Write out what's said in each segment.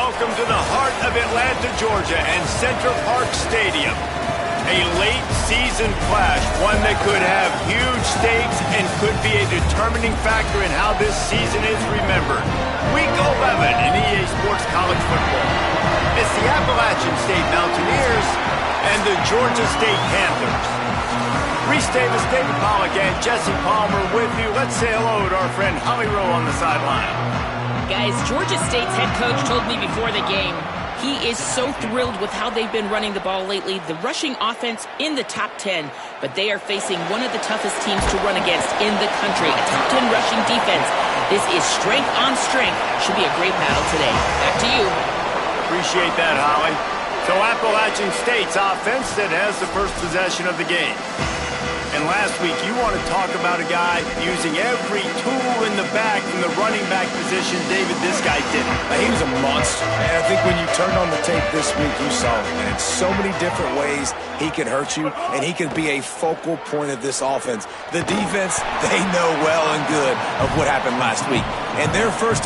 welcome to the heart of Atlanta, Georgia, and Center Park Stadium. A late-season clash, one that could have huge stakes and could be a determining factor in how this season is remembered. Week 11 in EA Sports College Football. It's the Appalachian State Mountaineers and the Georgia State Panthers. Reese Davis, David Pollack, and Jesse Palmer with you. Let's say hello to our friend Holly Rowe on the sideline. Guys, Georgia State's head coach told me before the game he is so thrilled with how they've been running the ball lately. The rushing offense in the top 10, but they are facing one of the toughest teams to run against in the country. A top 10 rushing defense. This is strength on strength. Should be a great battle today. Back to you. Appreciate that, Holly. So Appalachian State's offense that has the first possession of the game. And last week, you want to talk about a guy using every tool in the back from the running back position. David, this guy didn't. He was a monster. And I think when you turned on the tape this week, you saw him. And in so many different ways, he can hurt you, and he can be a focal point of this offense. The defense, they know well and good of what happened last week. And their first...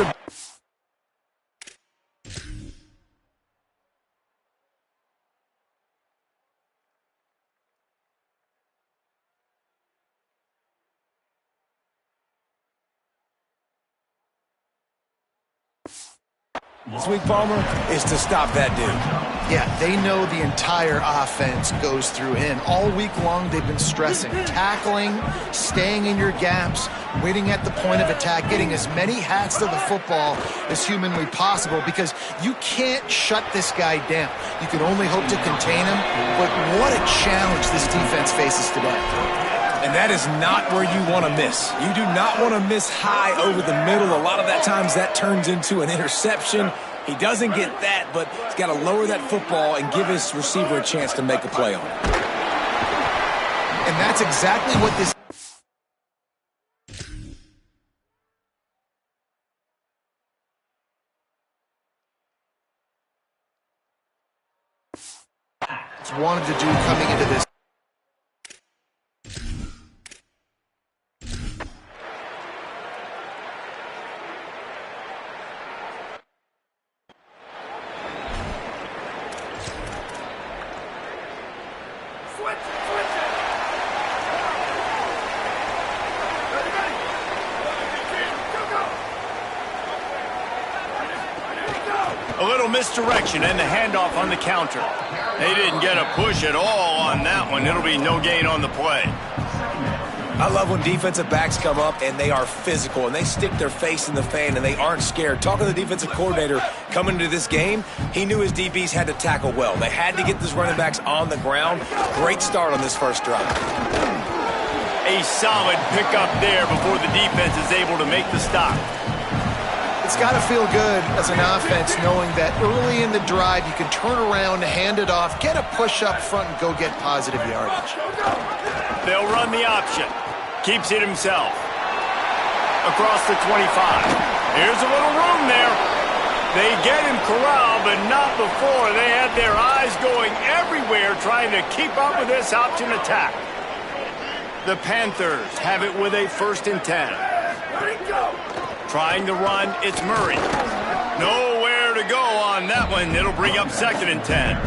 this week, Palmer, is to stop that dude. Yeah, they know the entire offense goes through him. All week long, they've been stressing. Tackling, staying in your gaps, waiting at the point of attack, getting as many hats to the football as humanly possible because you can't shut this guy down. You can only hope to contain him, but what a challenge this defense faces today. And that is not where you want to miss. You do not want to miss high over the middle. A lot of that times that turns into an interception. He doesn't get that, but he's got to lower that football and give his receiver a chance to make a play on it. And that's exactly what this... wanted to do coming into this. A little misdirection and the handoff on the counter. They didn't get a push at all on that one. It'll be no gain on the play. I love when defensive backs come up and they are physical and they stick their face in the fan and they aren't scared. Talking to the defensive coordinator coming into this game, he knew his DBs had to tackle well. They had to get these running backs on the ground. Great start on this first drive. A solid pickup there before the defense is able to make the stop. It's got to feel good as an offense knowing that early in the drive you can turn around, hand it off, get a push up front, and go get positive yardage. They'll run the option. Keeps it himself. Across the 25. Here's a little room there. They get him corralled, but not before. They had their eyes going everywhere trying to keep up with this option attack. The Panthers have it with a 1st and 10. Trying to run, it's Murray. Nowhere to go on that one. It'll bring up 2nd and 10.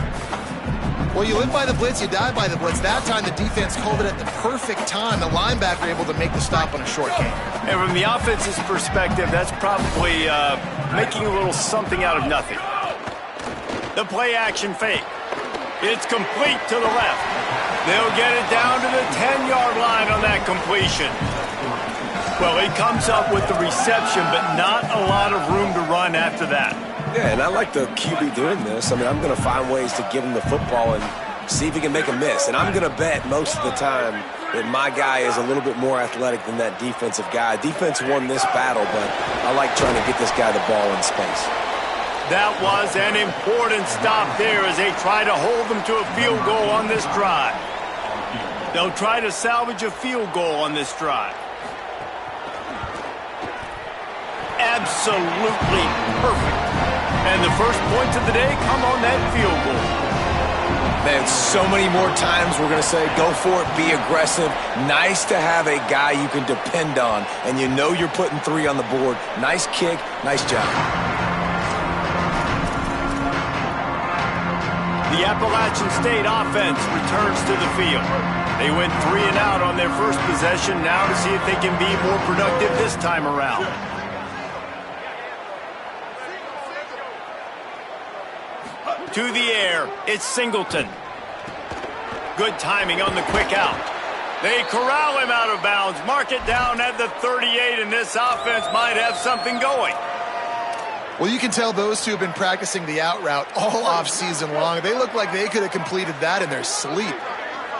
Well, you live by the blitz, you die by the blitz. That time the defense called it at the perfect time. The linebacker able to make the stop on a short game. And from the offense's perspective, that's probably making a little something out of nothing. The play action fake. It's complete to the left. They'll get it down to the 10-yard line on that completion. Well, he comes up with the reception, but not a lot of room to run after that. Yeah, and I like the QB doing this. I mean, I'm going to find ways to give him the football and see if he can make a miss. And I'm going to bet most of the time that my guy is a little bit more athletic than that defensive guy. Defense won this battle, but I like trying to get this guy the ball in space. That was an important stop there as they try to hold them to a field goal on this drive. They'll try to salvage a field goal on this drive. Absolutely perfect. And the first points of the day come on that field goal. Man, so many more times we're going to say, go for it, be aggressive. Nice to have a guy you can depend on, and you know you're putting 3 on the board. Nice kick, nice job. The Appalachian State offense returns to the field. They went 3 and out on their first possession, now to see if they can be more productive this time around. To the air, it's Singleton. Good timing on the quick out. They corral him out of bounds, mark it down at the 38, and this offense might have something going. Well, you can tell those two have been practicing the out route all off-season long. They look like they could have completed that in their sleep.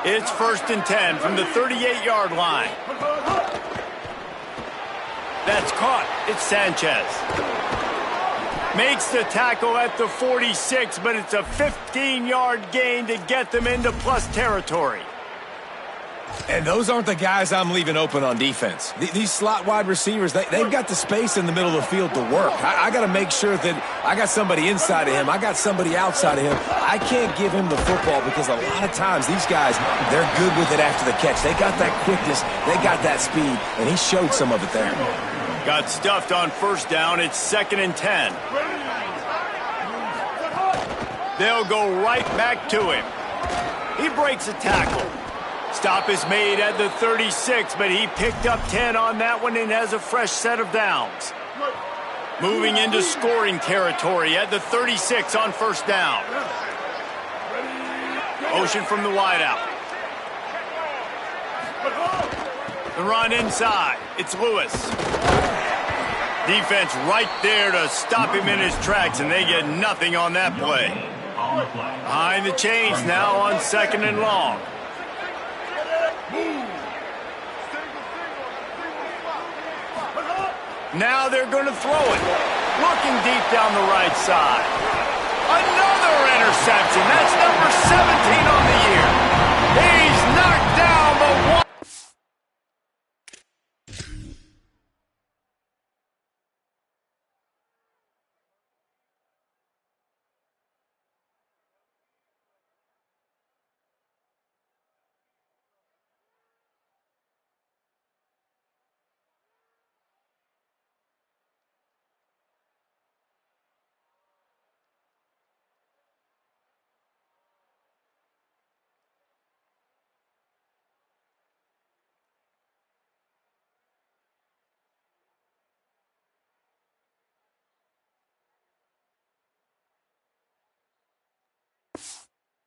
It's 1st and 10 from the 38-yard line. That's caught. It's Sanchez. Makes the tackle at the 46, but it's a 15-yard gain to get them into plus territory. And those aren't the guys I'm leaving open on defense. These slot wide receivers, they've got the space in the middle of the field to work. I got to make sure that I got somebody inside of him. I got somebody outside of him. I can't give him the football because a lot of times these guys, they're good with it after the catch. They got that quickness. They got that speed, and he showed some of it there. Got stuffed on 1st down. It's 2nd and 10. They'll go right back to him. He breaks a tackle. Stop is made at the 36, but he picked up 10 on that one and has a fresh set of downs. Moving into scoring territory at the 36 on 1st down. Motion from the wideout. The run inside. It's Lewis. Defense right there to stop him in his tracks, and they get nothing on that play. Behind the chains now on 2nd and long. Now they're going to throw it. Looking deep down the right side. Another interception. That's number 17 on the year. He's knocked down, but one.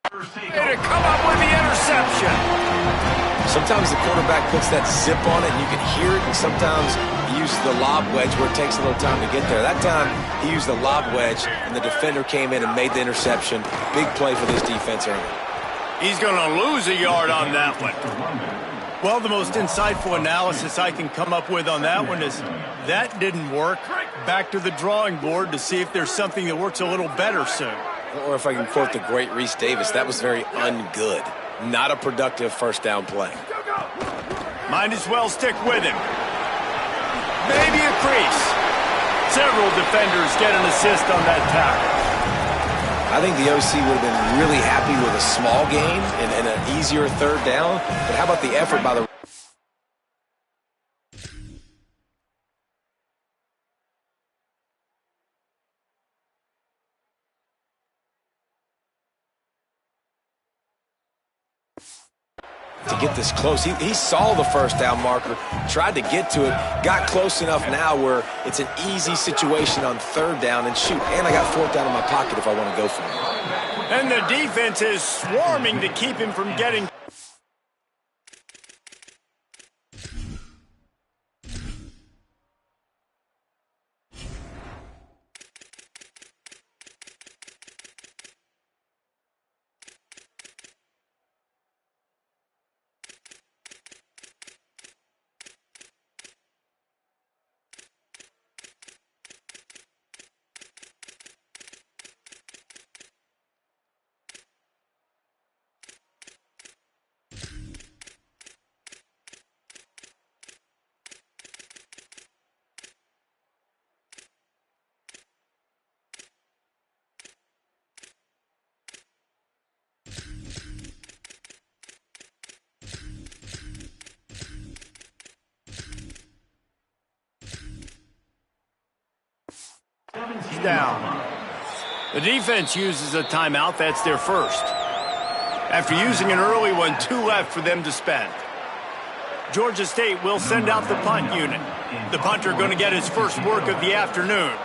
To come up with the interception. Sometimes the quarterback puts that zip on it and you can hear it, and sometimes he uses the lob wedge where it takes a little time to get there. That time he used the lob wedge and the defender came in and made the interception. Big play for this defense early. He's going to lose a yard on that one. Well, the most insightful analysis I can come up with on that one is that didn't work. Back to the drawing board to see if there's something that works a little better soon. Or if I can quote the great Reese Davis, that was very ungood. Not a productive 1st down play. Might as well stick with him. Maybe a crease. Several defenders get an assist on that tackle. I think the OC would have been really happy with a small gain and an easier 3rd down. But how about the effort by the... to get this close. He saw the 1st down marker, tried to get to it, got close enough now where it's an easy situation on 3rd down, and shoot, and I got 4th down in my pocket if I want to go for it. And the defense is swarming to keep him from getting... Down. The defense uses a timeout. That's their first. After using an early one, 2 left for them to spend. Georgia State will send out the punt unit. The punter going to get his first work of the afternoon.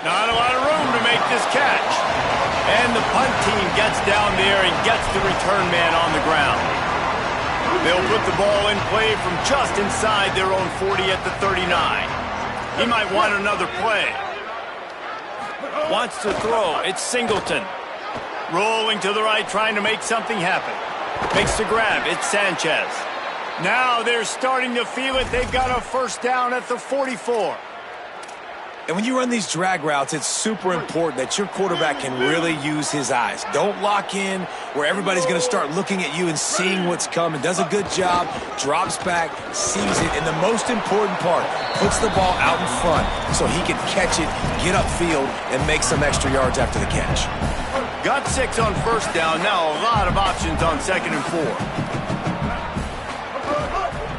Not a lot of room to make this catch. And the punt team gets down there and gets the return man on the ground. They'll put the ball in play from just inside their own 40 at the 39. He might want another play. Wants to throw. It's Singleton. Rolling to the right, trying to make something happen. Makes the grab. It's Sanchez. Now they're starting to feel it. They've got a first down at the 44. And when you run these drag routes, it's super important that your quarterback can really use his eyes. Don't lock in where everybody's going to start looking at you and seeing what's coming. Does a good job, drops back, sees it, and the most important part, puts the ball out in front so he can catch it, get upfield, and make some extra yards after the catch. Got 6 on first down. Now a lot of options on 2nd and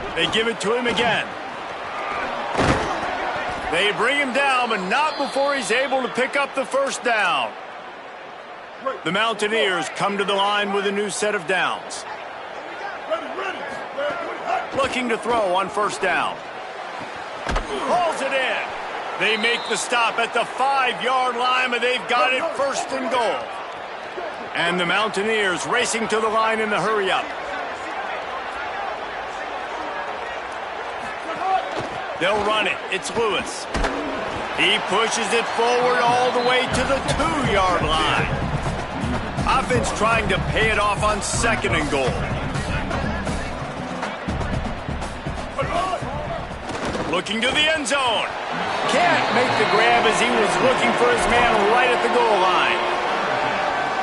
4. They give it to him again. They bring him down, but not before he's able to pick up the first down. The Mountaineers come to the line with a new set of downs. Looking to throw on first down. Hauls it in. They make the stop at the 5-yard line, but they've got it first and goal. And the Mountaineers racing to the line in the hurry-up. They'll run it. It's Lewis. He pushes it forward all the way to the 2-yard line. Offense trying to pay it off on 2nd and goal. Looking to the end zone. Can't make the grab as he was looking for his man right at the goal line.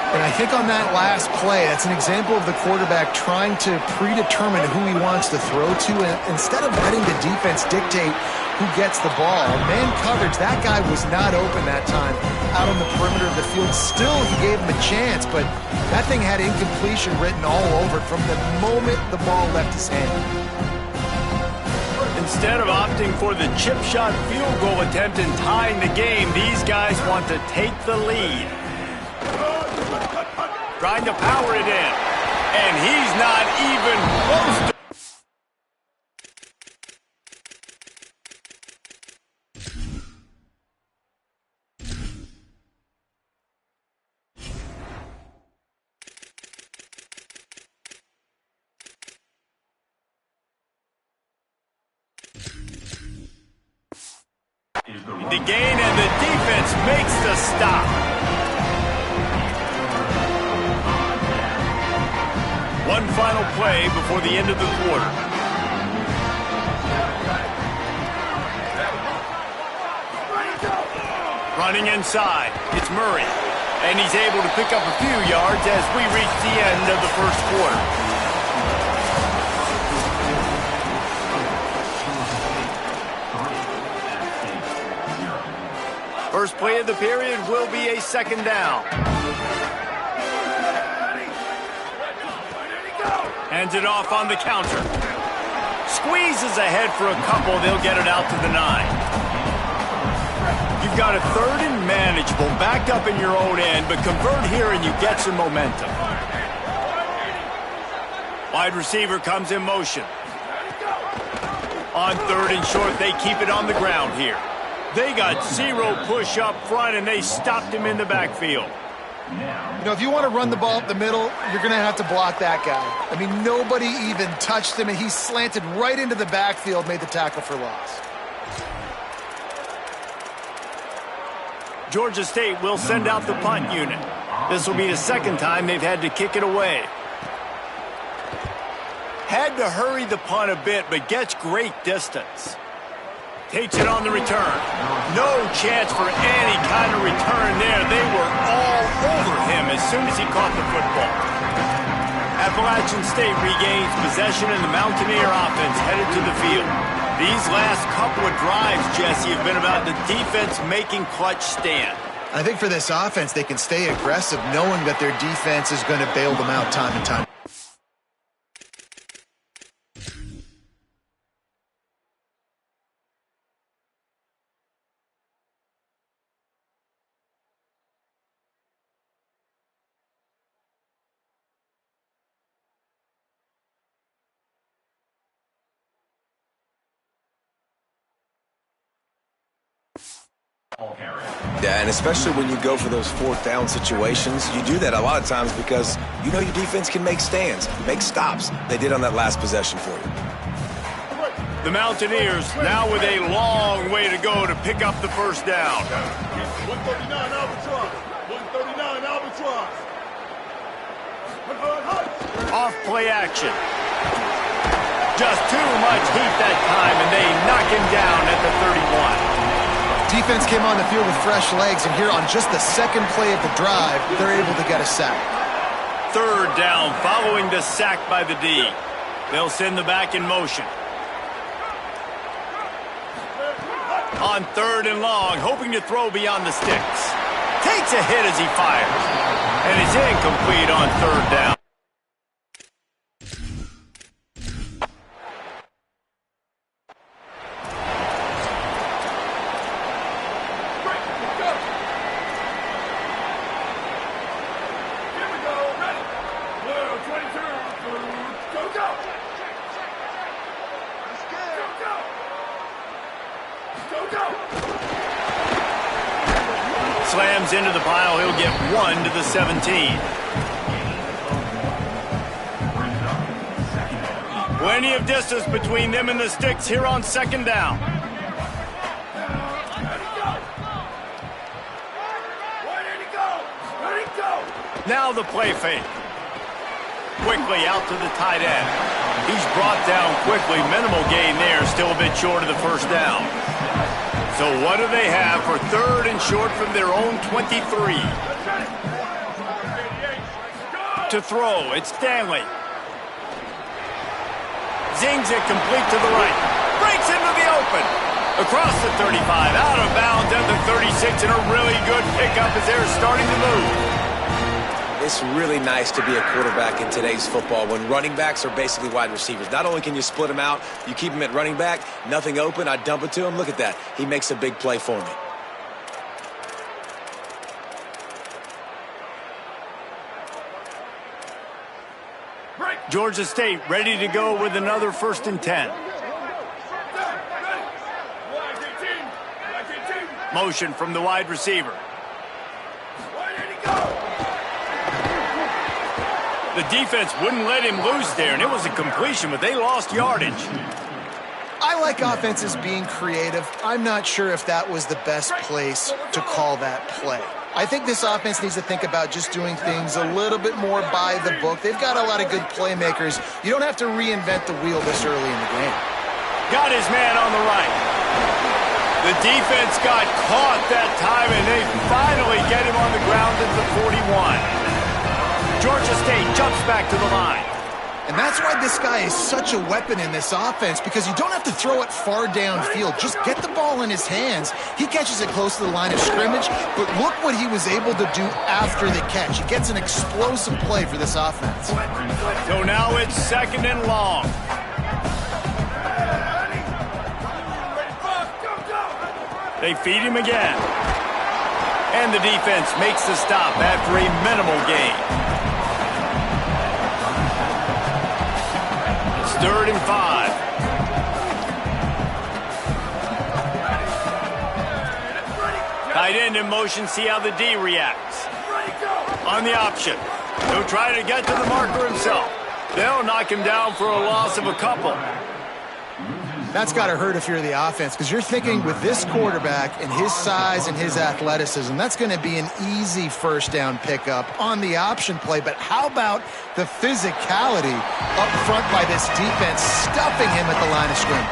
And I think on that last play, that's an example of the quarterback trying to predetermine who he wants to throw to, and instead of letting the defense dictate who gets the ball. Man coverage, that guy was not open that time out on the perimeter of the field. Still, he gave him a chance, but that thing had incompletion written all over it from the moment the ball left his hand. Instead of opting for the chip shot field goal attempt and tying the game, these guys want to take the lead. Trying to power it in. And he's not even close to... The gain, and the defense makes the stop. One final play before the end of the quarter. Running inside, it's Murray. And he's able to pick up a few yards as we reach the end of the first quarter. First play of the period will be a second down. Hands it off on the counter. Squeezes ahead for a couple. They'll get it out to the 9. You've got a third and manageable, backed up in your own end, but convert here and you get some momentum. Wide receiver comes in motion. On third and short, they keep it on the ground here. They got zero push up front, and they stopped him in the backfield. You know, if you want to run the ball up the middle, you're going to have to block that guy. I mean, nobody even touched him, and he slanted right into the backfield, made the tackle for loss. Georgia State will send out the punt unit. This will be the second time they've had to kick it away. Had to hurry the punt a bit, but gets great distance. Takes it on the return. No chance for any kind of return there. They were all over him as soon as he caught the football. Appalachian State regains possession, and the Mountaineer offense headed to the field. These last couple of drives, Jesse, have been about the defense making clutch stand. I think for this offense, they can stay aggressive knowing that their defense is going to bail them out time and time. Yeah, and especially when you go for those fourth down situations, you do that a lot of times because you know your defense can make stands, make stops. They did on that last possession for you. The Mountaineers now with a long way to go to pick up the first down. 139 Albatross. 139 Albatross. Off play action. Just too much heat that time, and they knock him down at the 31. Defense came on the field with fresh legs, and here on just the second play of the drive, they're able to get a sack. Third down following the sack by the D. They'll send the back in motion. On third and long, hoping to throw beyond the sticks. Takes a hit as he fires. And it's incomplete on third down. Slams into the pile. He'll get 1 to the 17. Plenty of distance between them and the sticks here on second down. Now the play fake. Quickly out to the tight end. He's brought down quickly. Minimal gain there. Still a bit short of the first down. So what do they have for third and short from their own 23? To throw, it's Stanley. Zings it complete to the right. Breaks into the open. Across the 35, out of bounds at the 36, and a really good pickup as they're starting to move. It's really nice to be a quarterback in today's football when running backs are basically wide receivers. Not only can you split them out, you keep them at running back, nothing open, I dump it to him. Look at that. He makes a big play for me. Georgia State ready to go with another 1st and 10. Motion from the wide receiver. The defense wouldn't let him loose there, and it was a completion, but they lost yardage. I like offenses being creative. I'm not sure if that was the best place to call that play. I think this offense needs to think about just doing things a little bit more by the book. They've got a lot of good playmakers. You don't have to reinvent the wheel this early in the game. Got his man on the right. The defense got caught that time, and they finally get him on the ground at the 41. Georgia State jumps back to the line. And that's why this guy is such a weapon in this offense, because you don't have to throw it far downfield. Just get the ball in his hands. He catches it close to the line of scrimmage, but look what he was able to do after the catch. He gets an explosive play for this offense. So now it's 2nd and long. They feed him again. And the defense makes the stop after a minimal gain. 3rd and 5. Tight end in motion, see how the D reacts. On the option. He'll try to get to the marker himself. They'll knock him down for a loss of a couple. That's got to hurt if you're the offense, because you're thinking with this quarterback and his size and his athleticism, that's going to be an easy first down pickup on the option play. But how about the physicality up front by this defense, stuffing him at the line of scrimmage?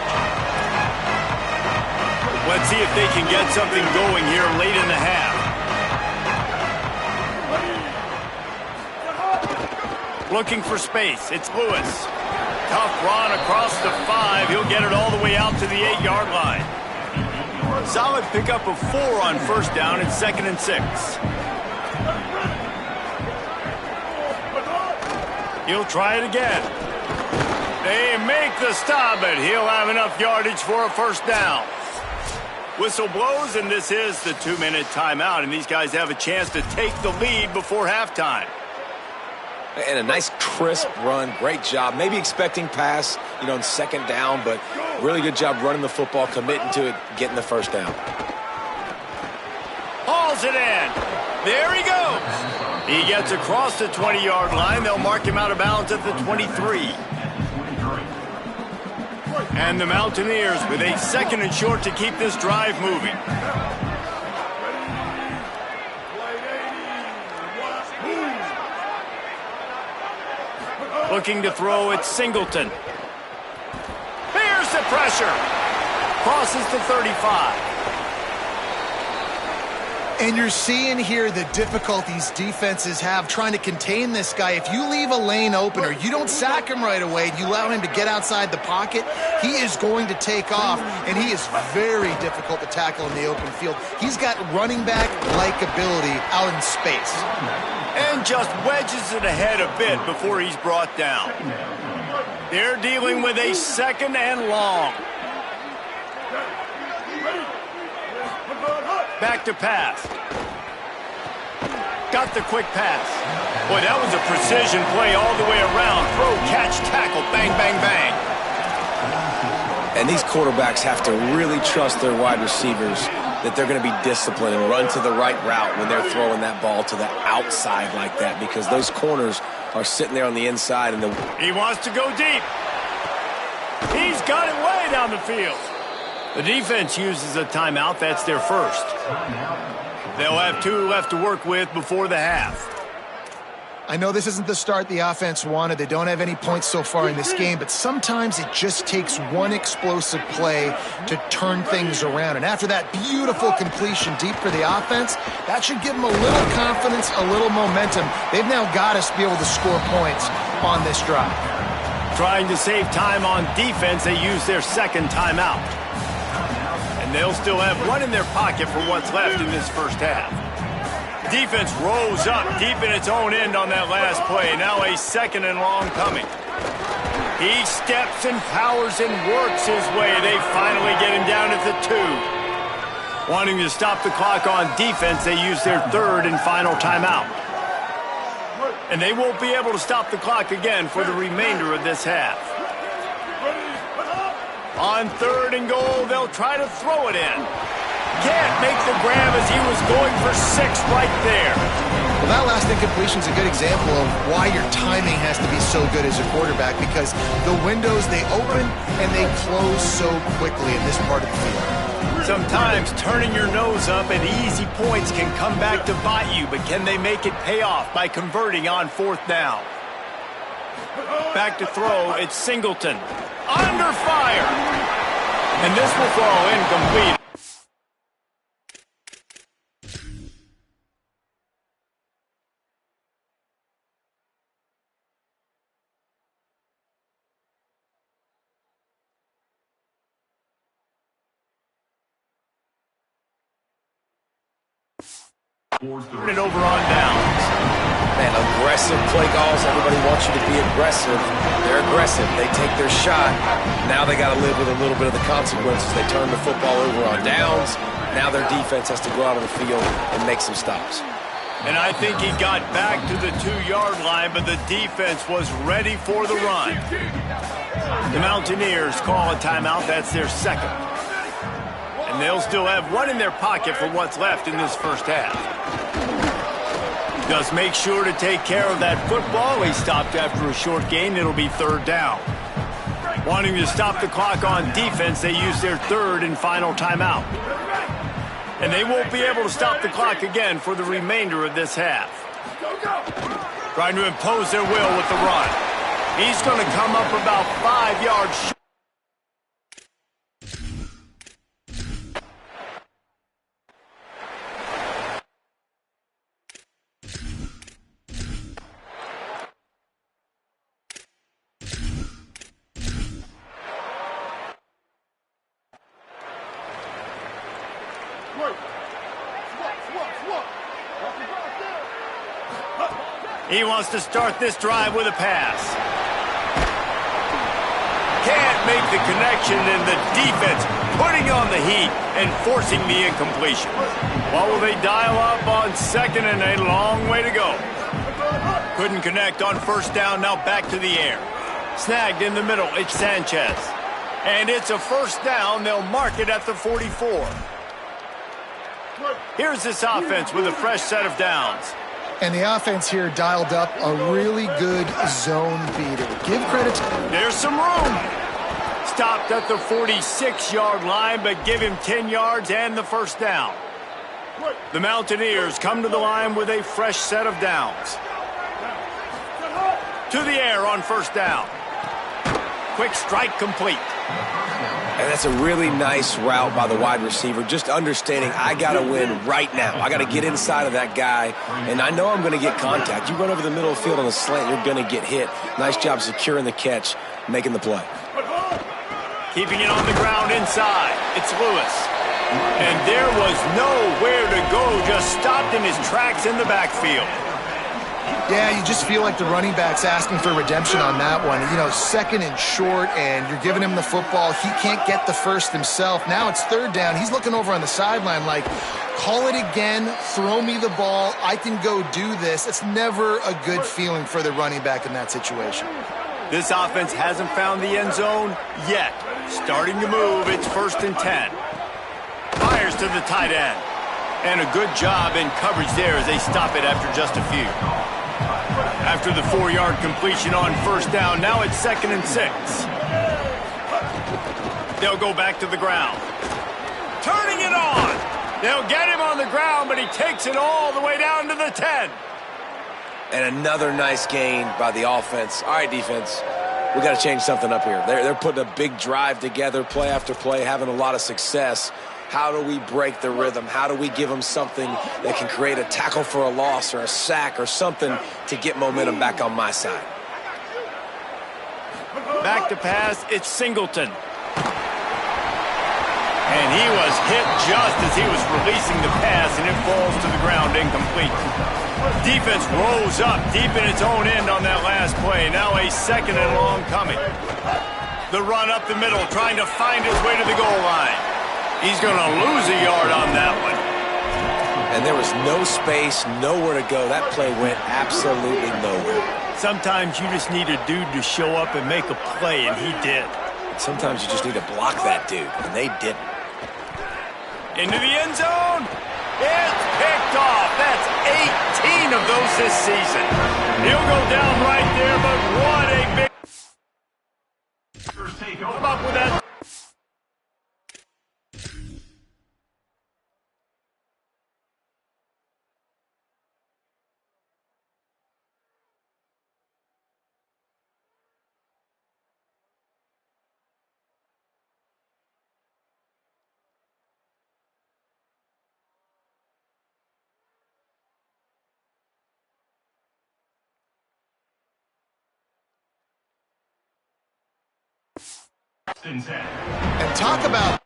Let's see if they can get something going here late in the half. Looking for space. It's Lewis. Tough run across the 5. He'll get it all the way out to the 8-yard line. Solid pickup of 4 on first down and 2nd and 6. He'll try it again. They make the stop, but he'll have enough yardage for a first down. Whistle blows, and this is the 2-minute timeout, and these guys have a chance to take the lead before halftime. And a nice crisp run, great job. Maybe expecting pass, on 2nd down, but really good job running the football, committing to it, getting the first down. drills it in. There he goes. He gets across the 20-yard line. They'll mark him out of bounds at the 23. And the Mountaineers with a 2nd and short to keep this drive moving. Looking to throw, it's Singleton. Here's the pressure. Crosses to 35. And you're seeing here the difficulties defenses have trying to contain this guy. If you leave a lane open or you don't sack him right away, you allow him to get outside the pocket, he is going to take off, and he is very difficult to tackle in the open field. He's got running back-like ability out in space. And just wedges it ahead a bit before he's brought down. They're dealing with a 2nd and long. Back to pass. Got the quick pass. Boy, that was a precision play all the way around. Throw, catch, tackle, bang, bang, bang. And these quarterbacks have to really trust their wide receivers that they're going to be disciplined and run to the right route when they're throwing that ball to the outside like that, because those corners are sitting there on the inside. And he wants to go deep. He's got it way down the field. The defense uses a timeout. That's their first. They'll have 2 left to work with before the half. I know this isn't the start the offense wanted. They don't have any points so far in this game, but sometimes it just takes one explosive play to turn things around. And after that beautiful completion deep for the offense, that should give them a little confidence, a little momentum. They've now got to be able to score points on this drive. Trying to save time on defense, they use their 2nd timeout. They'll still have 1 in their pocket for what's left in this first half. Defense rose up deep in its own end on that last play. Now a 2nd and long coming. He steps and powers and works his way. They finally get him down at the 2. Wanting to stop the clock on defense, they use their 3rd and final timeout. And they won't be able to stop the clock again for the remainder of this half. On 3rd and goal, they'll try to throw it in. Can't make the grab as he was going for 6 right there. Well, that last incompletion is a good example of why your timing has to be so good as a quarterback, because the windows, they open and they close so quickly in this part of the field. Sometimes turning your nose up at easy points can come back to bite you, but can they make it pay off by converting on 4th down? Back to throw, it's Singleton. Under fire! And this will fall incomplete. Turn it over on downs. Man, aggressive play calls. Everybody wants you to be aggressive. They're aggressive. They take their shot. Now they got to live with a little bit of the consequences. They turn the football over on downs. Now their defense has to go out on the field and make some stops. And I think he got back to the 2-yard line, but the defense was ready for the run. The Mountaineers call a timeout. That's their 2nd. And they'll still have 1 in their pocket for what's left in this first half. Just make sure to take care of that football. He stopped after a short gain. It'll be 3rd down. Wanting to stop the clock on defense, they use their 3rd and final timeout. And they won't be able to stop the clock again for the remainder of this half. Trying to impose their will with the run. He's going to come up about 5 yards short. He wants to start this drive with a pass. Can't make the connection, and the defense putting on the heat and forcing the incompletion. What will they dial up on 2nd and a long way to go? Couldn't connect on 1st down, now back to the air. Snagged in the middle, it's Sanchez. And it's a 1st down, they'll mark it at the 44. Here's this offense with a fresh set of downs. And the offense here dialed up a really good zone beater. Give credit to... There's some room. Stopped at the 46-yard line, but give him 10 yards and the first down. The Mountaineers come to the line with a fresh set of downs. To the air on first down. Quick strike complete. And that's a really nice route by the wide receiver, just understanding I got to win right now. I got to get inside of that guy, and I know I'm going to get contact. You run over the middle of the field on a slant, you're going to get hit. Nice job securing the catch, making the play. Keeping it on the ground inside. It's Lewis. And there was nowhere to go, just stopped in his tracks in the backfield. Yeah, you just feel like the running back's asking for redemption on that one. You know, second and short, and you're giving him the football. He can't get the first himself. Now it's third down. He's looking over on the sideline like, call it again, throw me the ball, I can go do this. It's never a good feeling for the running back in that situation. This offense hasn't found the end zone yet. Starting to move, it's 1st and 10. Fires to the tight end. And a good job in coverage there as they stop it after just a few. After the 4-yard completion on first down, now it's 2nd and 6. They'll go back to the ground. Turning it on. They'll get him on the ground, but he takes it all the way down to the 10. And another nice gain by the offense. All right, defense, we got to change something up here. They're putting a big drive together, play after play, having a lot of success. How do we break the rhythm? How do we give them something that can create a tackle for a loss or a sack or something to get momentum back on my side? Back to pass, it's Singleton. And he was hit just as he was releasing the pass, and it falls to the ground incomplete. Defense rolls up deep in its own end on that last play. Now a 2nd and long coming. The run up the middle, trying to find his way to the goal line. He's going to lose a yard on that one. And there was no space, nowhere to go. That play went absolutely nowhere. Sometimes you just need a dude to show up and make a play, and he did. Sometimes you just need to block that dude, and they didn't. Into the end zone. It's picked off. That's 18 of those this season. He'll go down right there, but what a big... Come up with that... And talk about...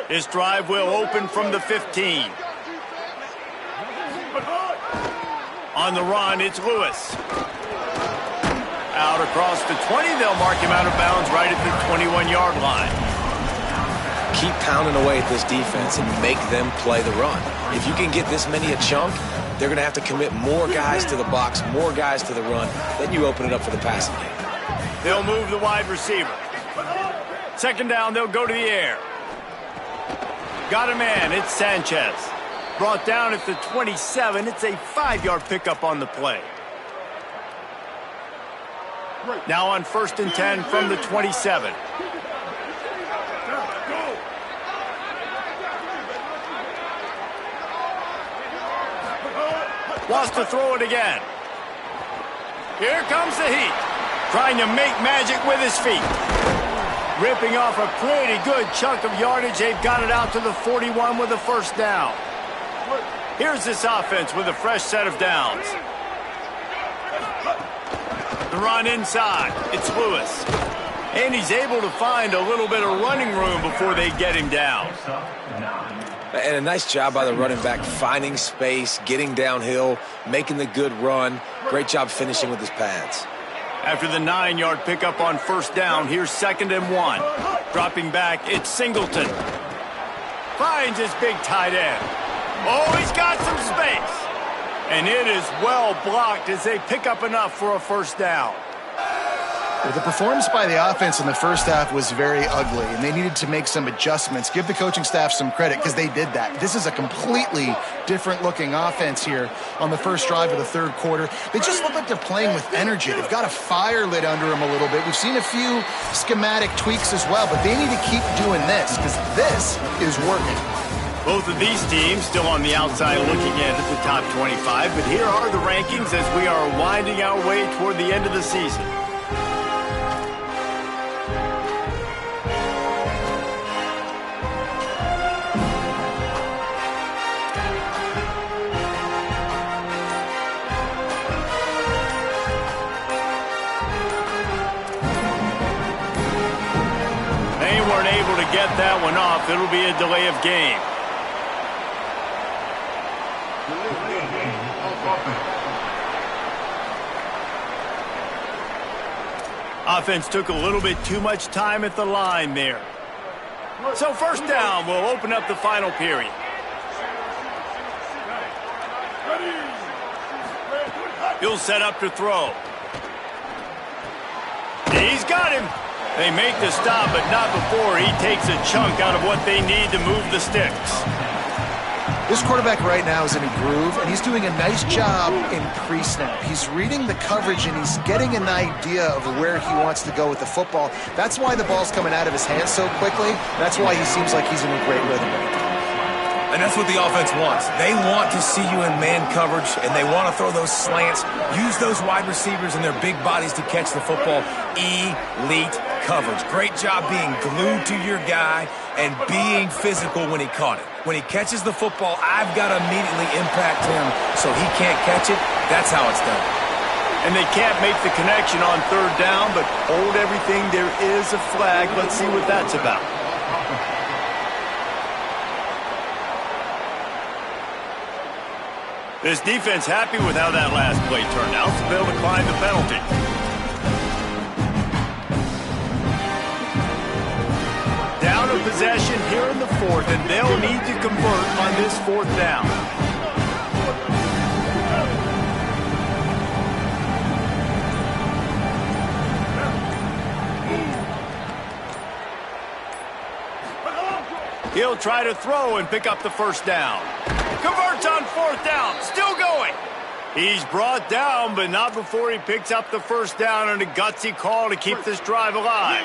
This drive will open from the 15. On the run, it's Lewis. Out across the 20, they'll mark him out of bounds right at the 21-yard line. Keep pounding away at this defense and make them play the run. If you can get this many a chunk, they're going to have to commit more guys to the box, more guys to the run. Then you open it up for the passing game. They'll move the wide receiver. 2nd down, they'll go to the air. Got a man, it's Sanchez. Brought down at the 27, it's a 5-yard pickup on the play. Now on 1st and 10 from the 27. Wants to throw it again. Here comes the heat. Trying to make magic with his feet. Ripping off a pretty good chunk of yardage. They've got it out to the 41 with a 1st down. Here's this offense with a fresh set of downs. The run inside. It's Lewis. And he's able to find a little bit of running room before they get him down. And a nice job by the running back, finding space, getting downhill, making the good run. Great job finishing with his pads. After the 9-yard pickup on 1st down, here's 2nd and 1. Dropping back, it's Singleton. Finds his big tight end. Oh, he's got some space. And it is well blocked as they pick up enough for a first down. Well, the performance by the offense in the first half was very ugly, and they needed to make some adjustments. Give the coaching staff some credit because they did that. This is a completely different-looking offense here on the first drive of the third quarter. They just look like they're playing with energy. They've got a fire lit under them a little bit. We've seen a few schematic tweaks as well, but they need to keep doing this because this is working. Both of these teams still on the outside looking in at the top 25, but here are the rankings as we are winding our way toward the end of the season. They weren't able to get that one off. It'll be a delay of game. Offense took a little bit too much time at the line there. So first down will open up the final period. He'll set up to throw. He's got him. They make the stop, but not before he takes a chunk out of what they need to move the sticks. This quarterback right now is in a groove, and he's doing a nice job in pre-snap. He's reading the coverage, and he's getting an idea of where he wants to go with the football. That's why the ball's coming out of his hands so quickly. That's why he seems like he's in a great rhythm right now. And that's what the offense wants. They want to see you in man coverage, and they want to throw those slants, use those wide receivers and their big bodies to catch the football. Elite coverage. Great job being glued to your guy and being physical when he caught it. When he catches the football, I've got to immediately impact him so he can't catch it. That's how it's done. And they can't make the connection on third down, but hold everything. There is a flag. Let's see what that's about. This defense happy with how that last play turned out, so they'll decline the penalty. Down a possession here in the fourth, and they'll need to convert on this fourth down. He'll try to throw and pick up the first down. Converts on fourth down, still going. He's brought down, but not before he picks up the first down and a gutsy call to keep this drive alive.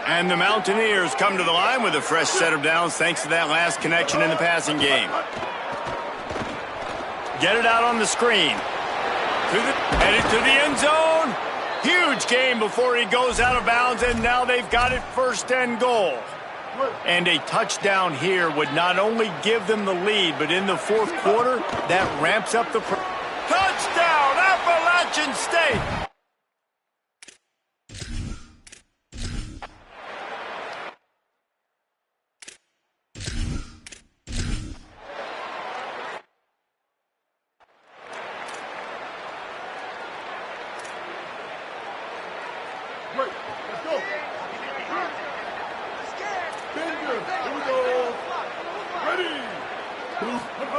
And the Mountaineers come to the line with a fresh set of downs thanks to that last connection in the passing game. Get it out on the screen. Headed to the end zone. Huge game before he goes out of bounds, and now they've got it first and goal. And a touchdown here would not only give them the lead, but in the fourth quarter, that ramps up the... Touchdown, Appalachian State!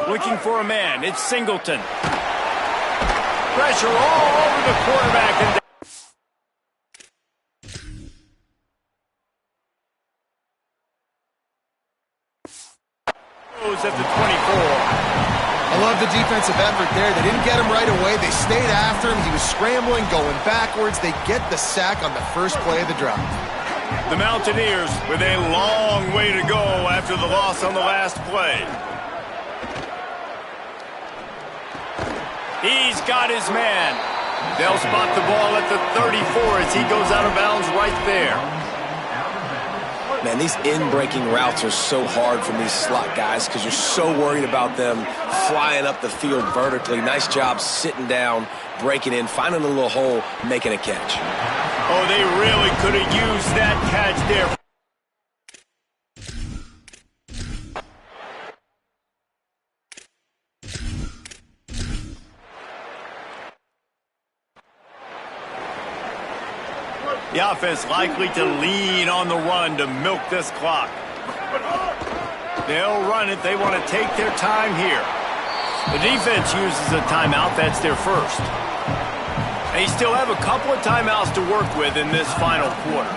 Looking for a man, it's Singleton. Pressure all over the quarterback. And goes at the 24. I love the defensive effort there. They didn't get him right away. They stayed after him. He was scrambling, going backwards. They get the sack on the first play of the drive. The Mountaineers with a long way to go after the loss on the last play. He's got his man. They'll spot the ball at the 34 as he goes out of bounds right there. Man, these in-breaking routes are so hard for these slot guys because you're so worried about them flying up the field vertically. Nice job sitting down, breaking in, finding a little hole, making a catch. Oh, they really could have used that catch there. The offense likely to lean on the run to milk this clock. They'll run it. They want to take their time here. The defense uses a timeout. That's their first. They still have a couple of timeouts to work with in this final quarter.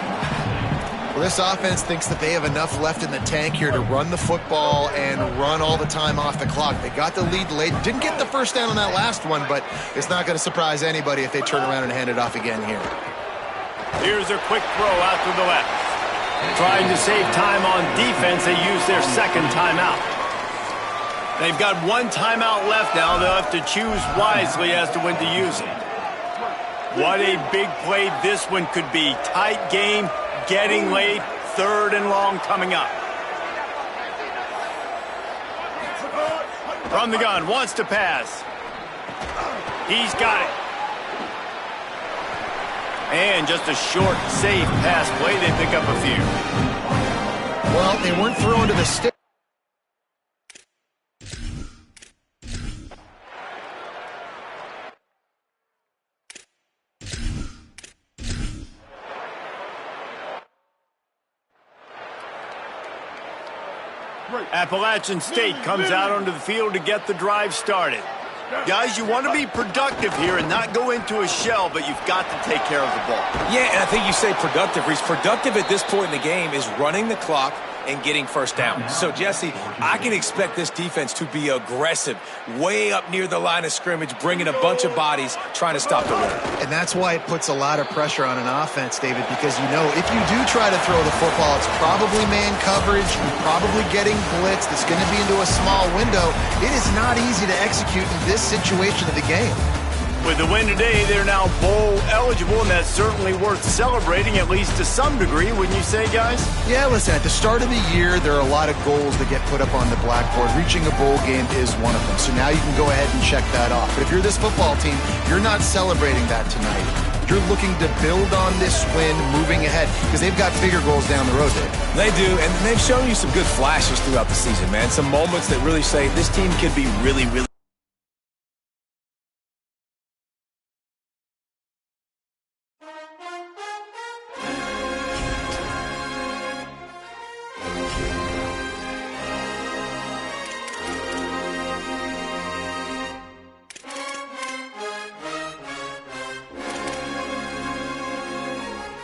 Well, this offense thinks that they have enough left in the tank here to run the football and run all the time off the clock. They got the lead late. Didn't get the first down on that last one, but it's not going to surprise anybody if they turn around and hand it off again here. Here's a quick throw out to the left. Trying to save time on defense, they use their second timeout. They've got one timeout left now. They'll have to choose wisely as to when to use it. What a big play this one could be. Tight game, getting late, 3rd and long coming up. From the gun, wants to pass. He's got it. And just a short, safe pass play. They pick up a few. Well, they weren't throwing to the stick. Appalachian State comes out onto the field to get the drive started. Guys, you want to be productive here and not go into a shell, but you've got to take care of the ball. Yeah, and I think you say productive, Reese. Productive at this point in the game is running the clock and getting first down. So, Jesse, I can expect this defense to be aggressive, way up near the line of scrimmage, bringing a bunch of bodies, trying to stop the run. And that's why it puts a lot of pressure on an offense, David, because you know if you do try to throw the football, it's probably man coverage, you're probably getting blitzed, it's going to be into a small window. It is not easy to execute in this situation of the game. With the win today, they're now bowl eligible, and that's certainly worth celebrating, at least to some degree, wouldn't you say, guys? Yeah, listen, at the start of the year, there are a lot of goals that get put up on the blackboard. Reaching a bowl game is one of them. So now you can go ahead and check that off. But if you're this football team, you're not celebrating that tonight. You're looking to build on this win moving ahead because they've got bigger goals down the road, Dave. They do, and they've shown you some good flashes throughout the season, man. Some moments that really say this team could be really, really